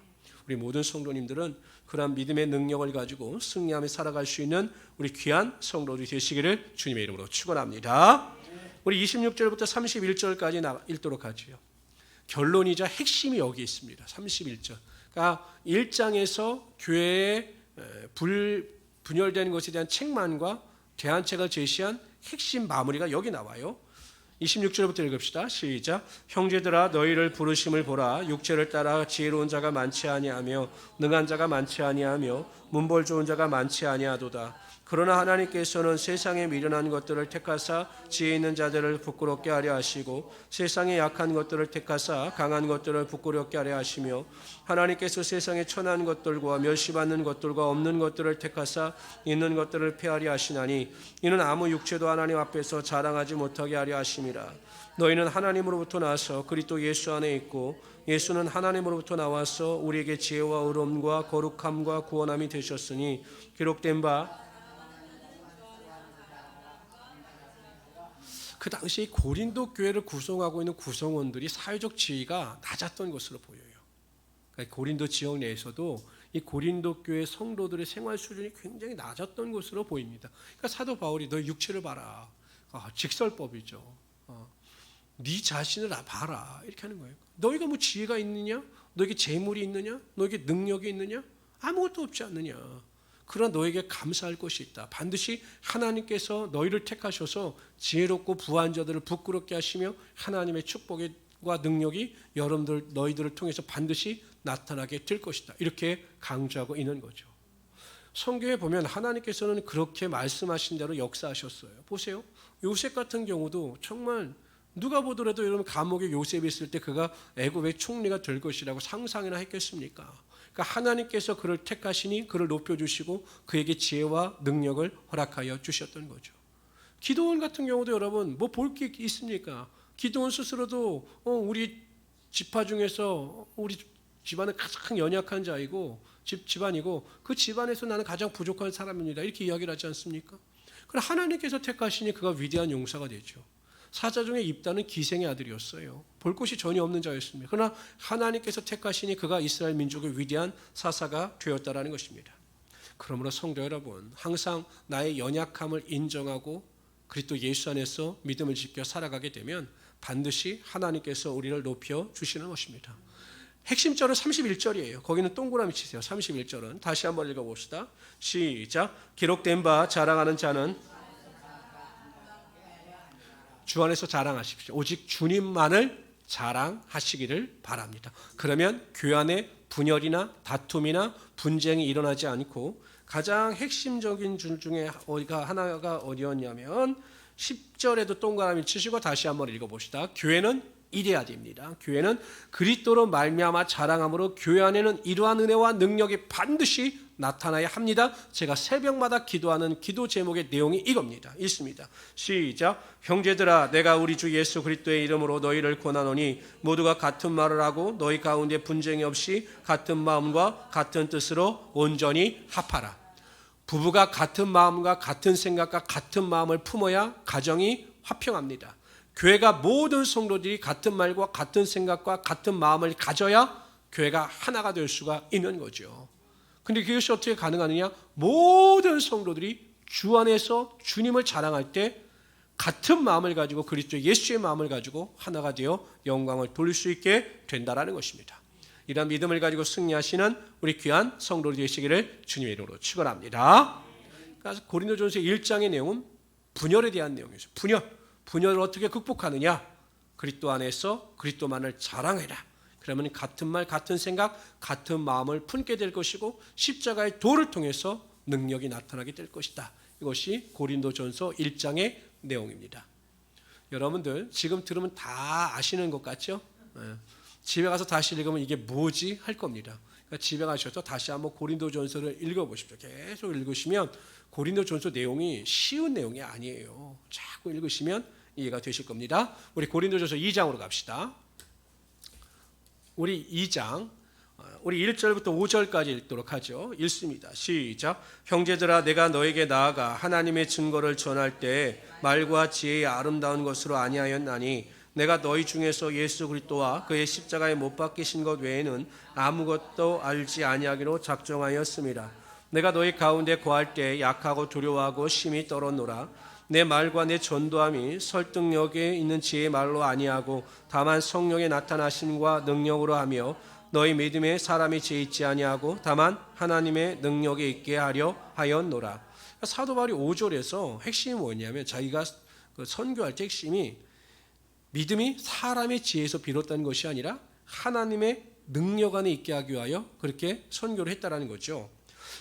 우리 모든 성도님들은 그러한 믿음의 능력을 가지고 승리하며 살아갈 수 있는 우리 귀한 성도들이 되시기를 주님의 이름으로 축원합니다. 우리 26절부터 31절까지 읽도록 하지요. 결론이자 핵심이 여기 있습니다. 31절. 그러니까 1장에서 교회의 분열된 것에 대한 책망과 대안책을 제시한 핵심 마무리가 여기 나와요. 26절부터 읽읍시다. 시작. 형제들아 너희를 부르심을 보라. 육체를 따라 지혜로운 자가 많지 아니하며 능한 자가 많지 아니하며 문벌 좋은 자가 많지 아니하도다. 그러나 하나님께서는 세상에 미련한 것들을 택하사 지혜 있는 자들을 부끄럽게 하려 하시고 세상에 약한 것들을 택하사 강한 것들을 부끄럽게 하려 하시며 하나님께서 세상에 천한 것들과 멸시받는 것들과 없는 것들을 택하사 있는 것들을 폐하려 하시나니 이는 아무 육체도 하나님 앞에서 자랑하지 못하게 하려 하심이라. 너희는 하나님으로부터 나서 그리스도 예수 안에 있고 예수는 하나님으로부터 나와서 우리에게 지혜와 의로움과 거룩함과 구원함이 되셨으니 기록된 바 그 당시 고린도 교회를 구성하고 있는 구성원들이 사회적 지위가 낮았던 것으로 보여요. 그러니까 고린도 지역 내에서도 이 고린도 교회 성도들의 생활 수준이 굉장히 낮았던 것으로 보입니다. 그러니까 사도 바울이 너 육체를 봐라. 직설법이죠. 네 자신을 봐라. 이렇게 하는 거예요. 너희가 뭐 지혜가 있느냐? 너에게 재물이 있느냐? 너에게 능력이 있느냐? 아무것도 없지 않느냐? 그러나 너에게 감사할 것이 있다. 반드시 하나님께서 너희를 택하셔서 지혜롭고 부한 자들을 부끄럽게 하시며 하나님의 축복과 능력이 여러분들 너희들을 통해서 반드시 나타나게 될 것이다. 이렇게 강조하고 있는 거죠. 성경에 보면 하나님께서는 그렇게 말씀하신 대로 역사하셨어요. 보세요. 요셉 같은 경우도 정말 누가 보더라도 여러분 감옥에 요셉이 있을 때 그가 애굽의 총리가 될 것이라고 상상이나 했겠습니까? 그러니까 하나님께서 그를 택하시니 그를 높여주시고 그에게 지혜와 능력을 허락하여 주셨던 거죠. 기도원 같은 경우도 여러분 뭐 볼 게 있습니까? 기도원 스스로도 우리 지파 중에서 우리 집안은 가장 연약한 자이고 집안이고 그 집안에서 나는 가장 부족한 사람입니다. 이렇게 이야기를 하지 않습니까? 그러나 하나님께서 택하시니 그가 위대한 용사가 되죠. 사자 중에 입다는 기생의 아들이었어요. 볼 곳이 전혀 없는 자였습니다. 그러나 하나님께서 택하시니 그가 이스라엘 민족의 위대한 사사가 되었다라는 것입니다. 그러므로 성도 여러분, 항상 나의 연약함을 인정하고 그리스도 예수 안에서 믿음을 지켜 살아가게 되면 반드시 하나님께서 우리를 높여 주시는 것입니다. 핵심절은 31절이에요. 거기는 동그라미 치세요. 31절은 다시 한번 읽어봅시다. 시작. 기록된 바 자랑하는 자는 주 안에서 자랑하십시오. 오직 주님만을 자랑하시기를 바랍니다. 그러면 교회 안에 분열이나 다툼이나 분쟁이 일어나지 않고 가장 핵심적인 줄 중에 하나가 어디였냐면 10절에도 동그라미 치시고 다시 한번 읽어봅시다. 교회는 이래야 됩니다. 교회는 그리스도로 말미암아 자랑함으로 교회 안에는 이러한 은혜와 능력이 반드시 나타나야 합니다. 제가 새벽마다 기도하는 기도 제목의 내용이 이겁니다. 있습니다. 시작. 형제들아 내가 우리 주 예수 그리스도의 이름으로 너희를 권하노니 모두가 같은 말을 하고 너희 가운데 분쟁이 없이 같은 마음과 같은 뜻으로 온전히 합하라. 부부가 같은 마음과 같은 생각과 같은 마음을 품어야 가정이 화평합니다. 교회가 모든 성도들이 같은 말과 같은 생각과 같은 마음을 가져야 교회가 하나가 될 수가 있는 거죠. 근데 그것이 어떻게 가능하느냐? 모든 성도들이 주 안에서 주님을 자랑할 때 같은 마음을 가지고 그리스도 예수의 마음을 가지고 하나가 되어 영광을 돌릴 수 있게 된다라는 것입니다. 이런 믿음을 가지고 승리하시는 우리 귀한 성도들 되시기를 주님의 이름으로 축원합니다. 그래서 고린도전서 1장의 내용은 분열에 대한 내용이죠. 분열을 어떻게 극복하느냐? 그리스도 안에서 그리스도만을 자랑해라. 그러면 같은 말, 같은 생각, 같은 마음을 품게 될 것이고 십자가의 도를 통해서 능력이 나타나게 될 것이다. 이것이 고린도전서 1장의 내용입니다. 여러분들 지금 들으면 다 아시는 것 같죠? 집에 가서 다시 읽으면 이게 뭐지? 할 겁니다. 그러니까 집에 가셔서 다시 한번 고린도전서를 읽어보십시오. 계속 읽으시면 고린도전서 내용이 쉬운 내용이 아니에요. 자꾸 읽으시면 이해가 되실 겁니다. 우리 고린도전서 2장으로 갑시다. 우리 2장, 우리 1절부터 5절까지 읽도록 하죠. 읽습니다. 시작. 형제들아 내가 너에게 나아가 하나님의 증거를 전할 때 말과 지혜의 아름다운 것으로 아니하였나니 내가 너희 중에서 예수 그리스도와 그의 십자가에 못 박히신 것 외에는 아무것도 알지 아니하기로 작정하였습니다. 내가 너희 가운데 거할 때 약하고 두려워하고 심히 떨었노라. 내 말과 내 전도함이 설득력에 있는 지혜의 말로 아니하고 다만 성령의 나타나심과 능력으로 하며 너희 믿음에 사람이 죄 있지 아니하고 다만 하나님의 능력에 있게 하려 하였노라. 사도 바울이 5절에서 핵심이 뭐냐면 자기가 선교할 때 핵심이 믿음이 사람의 지혜에서 비롯된 것이 아니라 하나님의 능력 안에 있게 하기 위하여 그렇게 선교를 했다라는 거죠.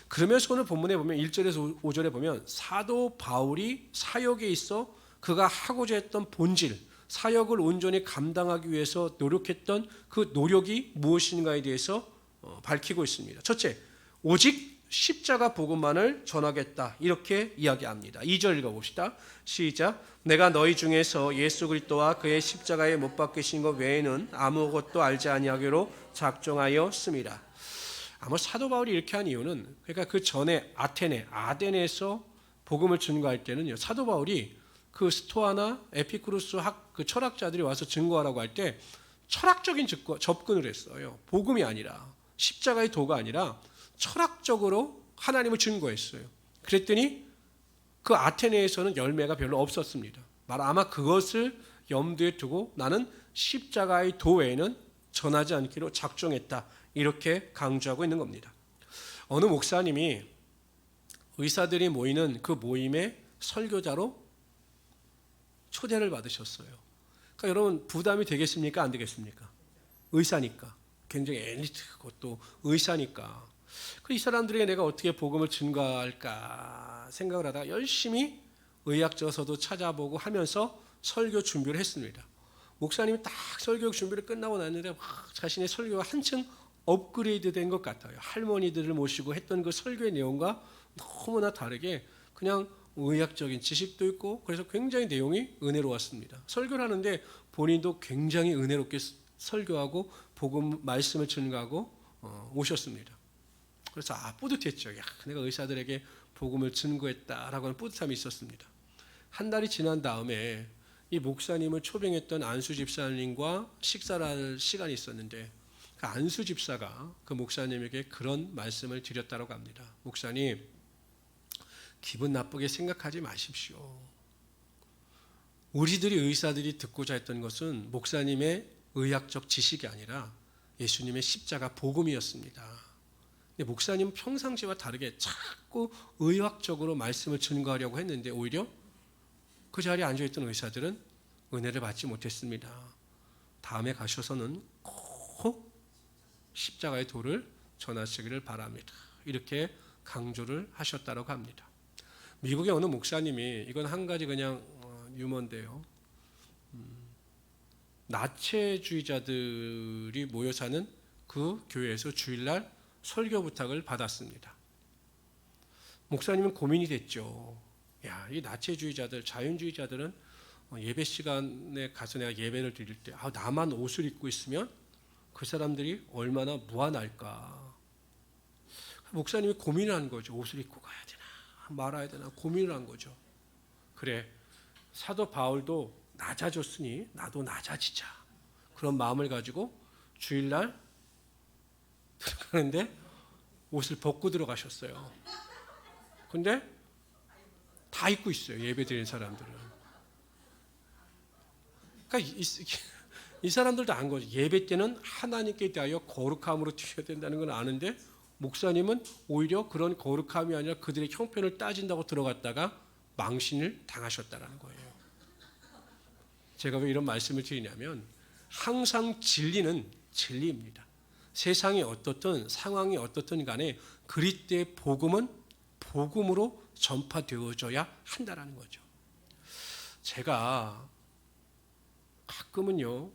그러면서 오늘 본문에 보면 1절에서 5절에 보면 사도 바울이 사역에 있어 그가 하고자 했던 본질, 사역을 온전히 감당하기 위해서 노력했던 그 노력이 무엇인가에 대해서 밝히고 있습니다. 첫째, 오직 십자가 복음만을 전하겠다, 이렇게 이야기합니다. 2절 읽어봅시다. 시작. 내가 너희 중에서 예수 그리스도와 그의 십자가에 못 박히신 것 외에는 아무것도 알지 아니하기로 작정하였습니다. 아마 사도 바울이 이렇게 한 이유는, 그러니까 그 전에 아덴에서 복음을 증거할 때는요, 사도 바울이 그 스토아나 에피쿠루스 그 철학자들이 와서 증거하라고 할 때 철학적인 접근을 했어요. 복음이 아니라, 십자가의 도가 아니라 철학적으로 하나님을 증거했어요. 그랬더니 그 아테네에서는 열매가 별로 없었습니다. 아마 그것을 염두에 두고 나는 십자가의 도 외에는 전하지 않기로 작정했다, 이렇게 강조하고 있는 겁니다. 어느 목사님이 의사들이 모이는 그 모임에 설교자로 초대를 받으셨어요. 그러니까 여러분, 부담이 되겠습니까? 안 되겠습니까? 의사니까. 굉장히 엘리트고 또 의사니까. 이 사람들에게 내가 어떻게 복음을 증거할까 생각을 하다가 열심히 의학저서도 찾아보고 하면서 설교 준비를 했습니다. 목사님이 딱 설교 준비를 끝나고 났는데 자신의 설교가 한층 업그레이드 된 것 같아요. 할머니들을 모시고 했던 그 설교의 내용과 너무나 다르게 그냥 의학적인 지식도 있고, 그래서 굉장히 내용이 은혜로웠습니다. 설교를 하는데 본인도 굉장히 은혜롭게 설교하고 복음 말씀을 증거하고 오셨습니다. 그래서 뿌듯했죠. 야, 내가 의사들에게 복음을 증거했다라고 하는 뿌듯함이 있었습니다. 한 달이 지난 다음에 이 목사님을 초빙했던 안수 집사님과 식사를 할 시간이 있었는데, 그 안수 집사가 그 목사님에게 그런 말씀을 드렸다고 합니다. 목사님, 기분 나쁘게 생각하지 마십시오. 우리들이 의사들이 듣고자 했던 것은 목사님의 의학적 지식이 아니라 예수님의 십자가 복음이었습니다. 근데 목사님은 평상시와 다르게 자꾸 의학적으로 말씀을 증거하려고 했는데 오히려 그 자리에 앉아있던 의사들은 은혜를 받지 못했습니다. 다음에 가셔서는 꼭 십자가의 도를 전하시기를 바랍니다, 이렇게 강조를 하셨다고 합니다. 미국의 어느 목사님이, 이건 한 가지 그냥 유머인데요, 나체주의자들이 모여 사는 그 교회에서 주일날 설교 부탁을 받았습니다. 목사님은 고민이 됐죠. 야, 이 나체주의자들, 자윤주의자들은 예배 시간에 가서 내가 예배를 드릴 때 나만 옷을 입고 있으면 그 사람들이 얼마나 무안할까. 목사님이 고민을 한 거죠. 옷을 입고 가야 되나 말아야 되나 고민을 한 거죠. 그래, 사도 바울도 낮아졌으니 나도 낮아지자, 그런 마음을 가지고 주일날 들어가는데 옷을 벗고 들어가셨어요. 근데 다 입고 있어요, 예배 드리는 사람들은. 그러니까 이 사람들도 안 거죠. 예배 때는 하나님께 대하여 거룩함으로 튀어야 된다는 건 아는데, 목사님은 오히려 그런 거룩함이 아니라 그들의 형편을 따진다고 들어갔다가 망신을 당하셨다는 거예요. 제가 왜 이런 말씀을 드리냐면, 항상 진리는 진리입니다. 세상이 어떻든 상황이 어떻든 간에 그리스도의 복음은 복음으로 전파되어져야 한다는 거죠. 제가 가끔은요,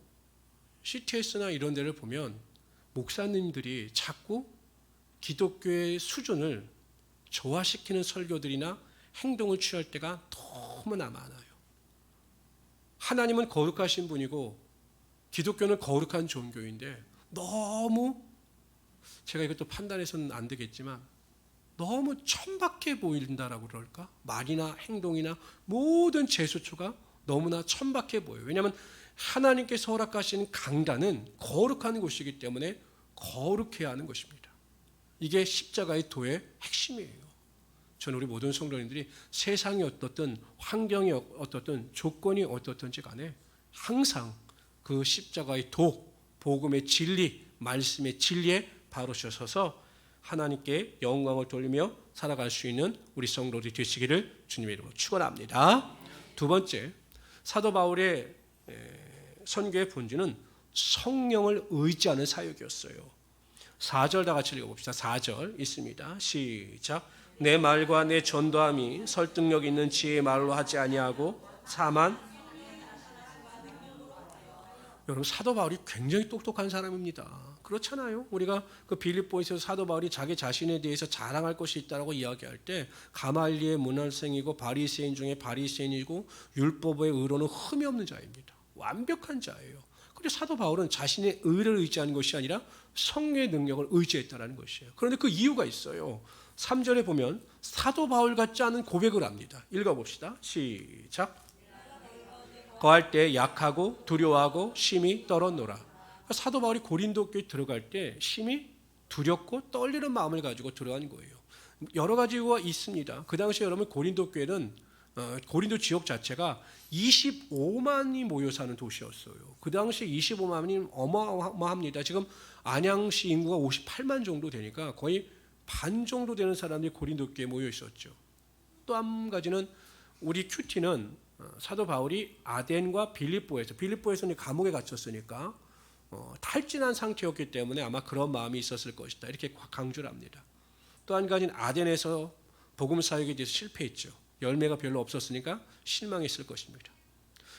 CTS나 이런 데를 보면 목사님들이 자꾸 기독교의 수준을 저하시키는 설교들이나 행동을 취할 때가 너무나 많아요. 하나님은 거룩하신 분이고 기독교는 거룩한 종교인데, 너무, 제가 이것도 판단해서는 안 되겠지만 너무 천박해 보인다라고 그럴까? 말이나 행동이나 모든 제스처가 너무나 천박해 보여요. 왜냐하면 하나님께서 허락하신 강단은 거룩한 곳이기 때문에 거룩해야 하는 것입니다. 이게 십자가의 도의 핵심이에요. 저는 우리 모든 성도님들이 세상이 어떻든 환경이 어떻든 조건이 어떻든지 간에 항상 그 십자가의 도, 복음의 진리, 말씀의 진리에 바로 서서 하나님께 영광을 돌리며 살아갈 수 있는 우리 성도들이 되시기를 주님의 이름으로 축원합니다. 두 번째, 사도 바울의 선교의 본질은 성령을 의지하는 사역이었어요. 4절 다 같이 읽어봅시다. 4절 있습니다. 시작. 내 말과 내 전도함이 설득력 있는 지혜의 말로 하지 아니하고 다만, 여러분 사도 바울이 굉장히 똑똑한 사람입니다. 그렇잖아요. 우리가 그 빌립보에서 사도 바울이 자기 자신에 대해서 자랑할 것이 있다고 이야기할 때 가말리의 문할생이고 바리새인 중에 바리새인이고 율법의 의로는 흠이 없는 자입니다. 완벽한 자예요. 그런데 사도 바울은 자신의 의를 의지하는 것이 아니라 성령의 능력을 의지했다는 것이에요. 그런데 그 이유가 있어요. 3절에 보면 사도 바울 같지 않은 고백을 합니다. 읽어봅시다. 시작. 거할 때 약하고 두려워하고 심히 떨었노라. 사도 바울이 고린도 교회에 들어갈 때 심히 두렵고 떨리는 마음을 가지고 들어간 거예요. 여러 가지 이유가 있습니다. 그 당시에 여러분 고린도 교회는 고린도 지역 자체가 25만이 모여 사는 도시였어요. 그 당시에 25만이 어마어마합니다. 지금 안양시 인구가 58만 정도 되니까 거의 반 정도 되는 사람들이 고린도 교회에 모여 있었죠. 또 한 가지는 우리 큐티는 사도 바울이 아덴과 빌립보에서는 감옥에 갇혔으니까 탈진한 상태였기 때문에 아마 그런 마음이 있었을 것이다. 이렇게 강조를 합니다. 또 한 가지는 아덴에서 복음 사역에 대해서 실패했죠. 열매가 별로 없었으니까 실망했을 것입니다.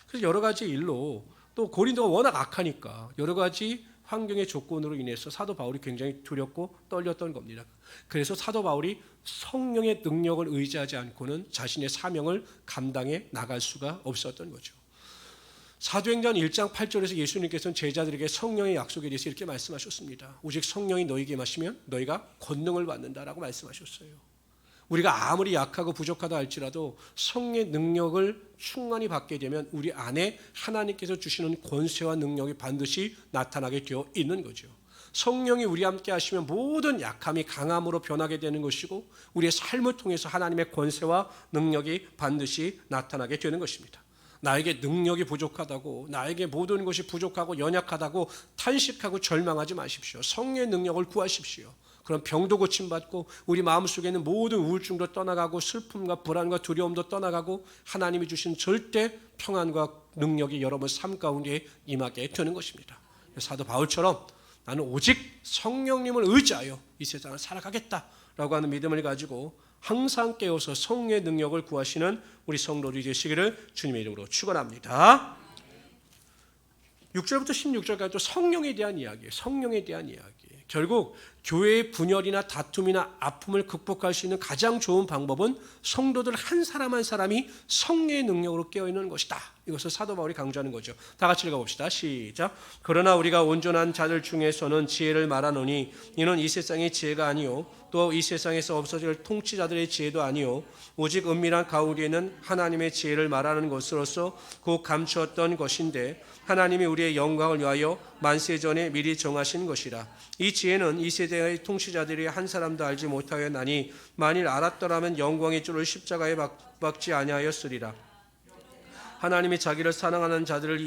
그래서 여러 가지 일로 또 고린도가 워낙 악하니까 여러 가지 환경의 조건으로 인해서 사도 바울이 굉장히 두렵고 떨렸던 겁니다. 그래서 사도 바울이 성령의 능력을 의지하지 않고는 자신의 사명을 감당해 나갈 수가 없었던 거죠. 사도행전 1장 8절에서 예수님께서는 제자들에게 성령의 약속에 대해서 이렇게 말씀하셨습니다. 오직 성령이 너희에게 임하시면 너희가 권능을 받는다라고 말씀하셨어요. 우리가 아무리 약하고 부족하다 할지라도 성령의 능력을 충만히 받게 되면 우리 안에 하나님께서 주시는 권세와 능력이 반드시 나타나게 되어 있는 거죠. 성령이 우리 함께 하시면 모든 약함이 강함으로 변하게 되는 것이고 우리의 삶을 통해서 하나님의 권세와 능력이 반드시 나타나게 되는 것입니다. 나에게 능력이 부족하다고, 나에게 모든 것이 부족하고 연약하다고 탄식하고 절망하지 마십시오. 성령의 능력을 구하십시오. 그럼 병도 고침받고 우리 마음속에 있는 모든 우울증도 떠나가고 슬픔과 불안과 두려움도 떠나가고 하나님이 주신 절대 평안과 능력이 여러분 삶 가운데 임하게 되는 것입니다. 사도 바울처럼 나는 오직 성령님을 의지하여 이 세상을 살아가겠다라고 하는 믿음을 가지고 항상 깨어서 성령의 능력을 구하시는 우리 성도들이 되시기를 주님의 이름으로 축원합니다. 6절부터 16절까지 또 성령에 대한 이야기예요. 성령에 대한 이야기. 결국 교회의 분열이나 다툼이나 아픔을 극복할 수 있는 가장 좋은 방법은 성도들 한 사람 한 사람이 성령의 능력으로 깨어있는 것이다. 이것을 사도 바울이 강조하는 거죠. 다 같이 읽어봅시다. 시작. 그러나 우리가 온전한 자들 중에서는 지혜를 말하노니 이는 이 세상의 지혜가 아니요 또 이 세상에서 없어질 통치자들의 지혜도 아니요 오직 은밀한 가운데에는 하나님의 지혜를 말하는 것으로서 곧 감추었던 것인데 하나님이 우리의 영광을 위하여 만세 전에 미리 정하신 것이라. 이 지혜는 이 세대의 통치자들이 한 사람도 알지 못하였나니 만일 알았더라면 영광의 주를 십자가에 박지 아니하였으리라. 하나님이 자기를 사랑하는 자들을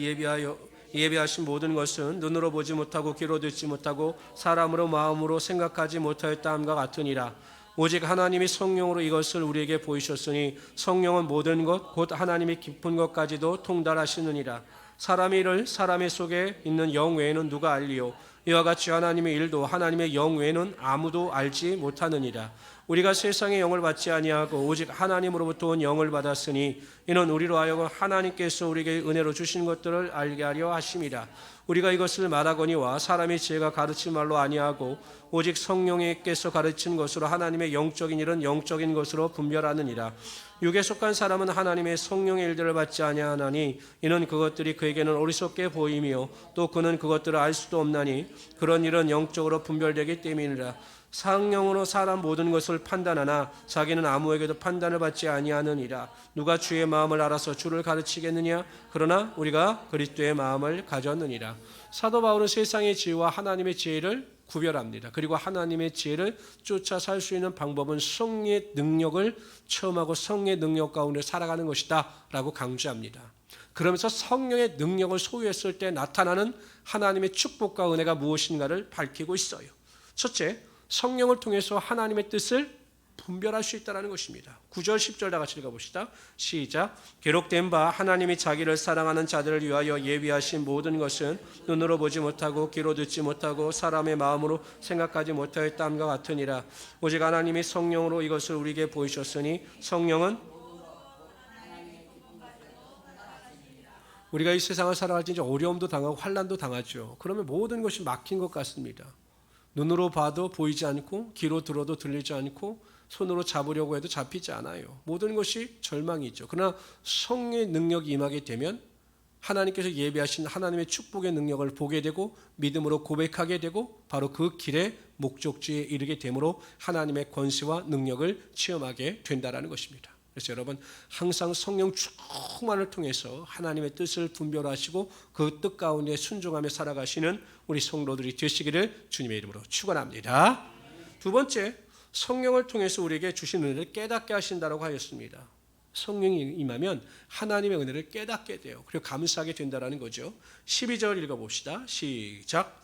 예비하신 모든 것은 눈으로 보지 못하고 귀로 듣지 못하고 사람으로 마음으로 생각하지 못하였다 함과 같으니라. 오직 하나님이 성령으로 이것을 우리에게 보이셨으니 성령은 모든 것 곧 하나님이 깊은 것까지도 통달하시느니라. 사람의 일을 사람의 속에 있는 영 외에는 누가 알리요 이와 같이 하나님의 일도 하나님의 영 외에는 아무도 알지 못하느니라. 우리가 세상의 영을 받지 아니하고 오직 하나님으로부터 온 영을 받았으니 이는 우리로 하여금 하나님께서 우리에게 은혜로 주신 것들을 알게 하려 하심이라. 우리가 이것을 말하거니와 사람의 지혜가 가르친 말로 아니하고 오직 성령께서 가르친 것으로 하나님의 영적인 일은 영적인 것으로 분별하느니라. 육에 속한 사람은 하나님의 성령의 일들을 받지 아니하나니 이는 그것들이 그에게는 어리석게 보이며 또 그는 그것들을 알 수도 없나니 그런 일은 영적으로 분별되기 때문이라. 성령으로 사람 모든 것을 판단하나 자기는 아무에게도 판단을 받지 아니하느니라. 누가 주의 마음을 알아서 주를 가르치겠느냐? 그러나 우리가 그리스도의 마음을 가졌느니라. 사도 바울은 세상의 지혜와 하나님의 지혜를 구별합니다. 그리고 하나님의 지혜를 쫓아 살 수 있는 방법은 성령의 능력을 체험하고 성령의 능력 가운데 살아가는 것이다 라고 강조합니다. 그러면서 성령의 능력을 소유했을 때 나타나는 하나님의 축복과 은혜가 무엇인가를 밝히고 있어요. 첫째, 성령을 통해서 하나님의 뜻을 분별할 수 있다는 것입니다. 9절 10절 다 같이 읽어봅시다. 시작. 기록된 바 하나님이 자기를 사랑하는 자들을 위하여 예비하신 모든 것은 눈으로 보지 못하고 귀로 듣지 못하고 사람의 마음으로 생각하지 못하였다함과 같으니라. 오직 하나님이 성령으로 이것을 우리에게 보이셨으니 성령은 우리가 이 세상을 살아갈 때 이제 어려움도 당하고 환난도 당하죠. 그러면 모든 것이 막힌 것 같습니다. 눈으로 봐도 보이지 않고 귀로 들어도 들리지 않고 손으로 잡으려고 해도 잡히지 않아요. 모든 것이 절망이죠. 그러나 성령의 능력이 임하게 되면 하나님께서 예비하신 하나님의 축복의 능력을 보게 되고 믿음으로 고백하게 되고 바로 그 길의 목적지에 이르게 되므로 하나님의 권세와 능력을 체험하게 된다는 것입니다. 그래서 여러분 항상 성령 충만을 통해서 하나님의 뜻을 분별하시고 그 뜻 가운데 순종하며 살아가시는 우리 성도들이 되시기를 주님의 이름으로 축원합니다. 두 번째, 성령을 통해서 우리에게 주신 은혜를 깨닫게 하신다고 하였습니다. 성령이 임하면 하나님의 은혜를 깨닫게 돼요. 그리고 감사하게 된다는 거죠. 12절 읽어봅시다. 시작.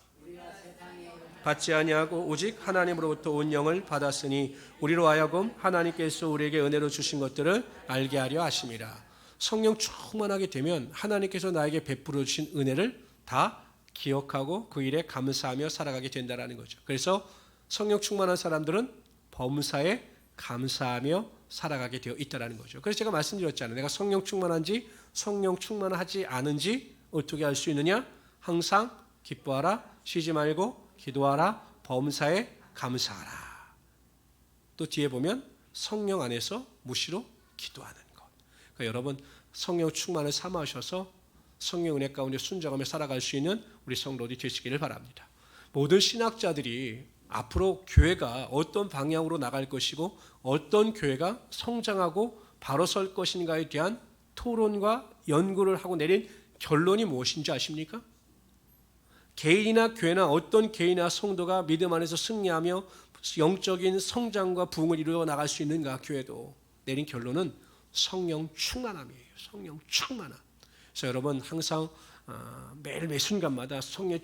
받지 아니하고 오직 하나님으로부터 온 영을 받았으니 우리로 하여금 하나님께서 우리에게 은혜로 주신 것들을 알게 하려 하심이라. 성령 충만하게 되면 하나님께서 나에게 베풀어 주신 은혜를 다 기억하고 그 일에 감사하며 살아가게 된다는 거죠. 그래서 성령 충만한 사람들은 범사에 감사하며 살아가게 되어 있다는 거죠. 그래서 제가 말씀드렸잖아요. 내가 성령 충만한지 성령 충만하지 않은지 어떻게 알 수 있느냐? 항상 기뻐하라, 쉬지 말고 기도하라, 범사에 감사하라. 또 뒤에 보면 성령 안에서 무시로 기도하는 것. 그러니까 여러분 성령 충만을 삼으셔서 성령 은혜 가운데 순종하며 살아갈 수 있는 우리 성도들이 되시기를 바랍니다. 모든 신학자들이 앞으로 교회가 어떤 방향으로 나갈 것이고 어떤 교회가 성장하고 바로 설 것인가에 대한 토론과 연구를 하고 내린 결론이 무엇인지 아십니까? 개인이나 교회나 어떤 개인이나 성도가 믿음 안에서 승리하며 영적인 성장과 부흥을 이루어 나갈 수 있는가, 교회도 내린 결론은 성령 충만함이에요. 성령 충만함. 그래서 여러분 항상 매일 매 순간마다 성령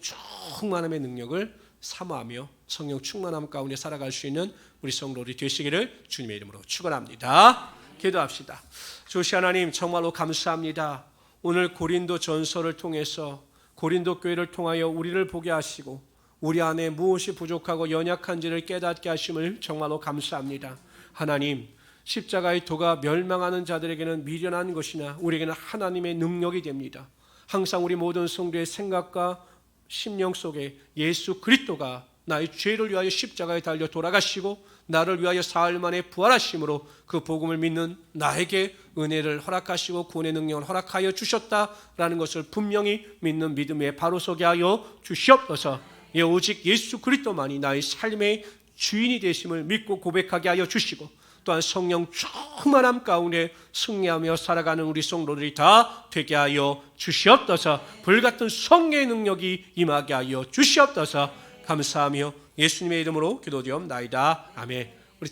충만함의 능력을 사모하며 성령 충만함 가운데 살아갈 수 있는 우리 성도들이 되시기를 주님의 이름으로 축원합니다. 기도합시다. 주시 하나님 정말로 감사합니다. 오늘 고린도 전서를 통해서 고린도 교회를 통하여 우리를 보게 하시고 우리 안에 무엇이 부족하고 연약한지를 깨닫게 하심을 정말로 감사합니다. 하나님, 십자가의 도가 멸망하는 자들에게는 미련한 것이나 우리에게는 하나님의 능력이 됩니다. 항상 우리 모든 성도의 생각과 심령 속에 예수 그리스도가 나의 죄를 위하여 십자가에 달려 돌아가시고 나를 위하여 사흘 만에 부활하심으로 그 복음을 믿는 나에게 은혜를 허락하시고 구원의 능력을 허락하여 주셨다라는 것을 분명히 믿는 믿음에 바로 서게 하여 주시옵소서. 오직 예수 그리스도만이 나의 삶의 주인이 되심을 믿고 고백하게 하여 주시고 또한 성령 충만함 가운데 승리하며 살아가는 우리 성도들이 다 되게 하여 주시옵소서. 불같은 성령의 능력이 임하게 하여 주시옵소서. 감사하며 예수님의 이름으로 기도드리옵나이다. 아멘. 우리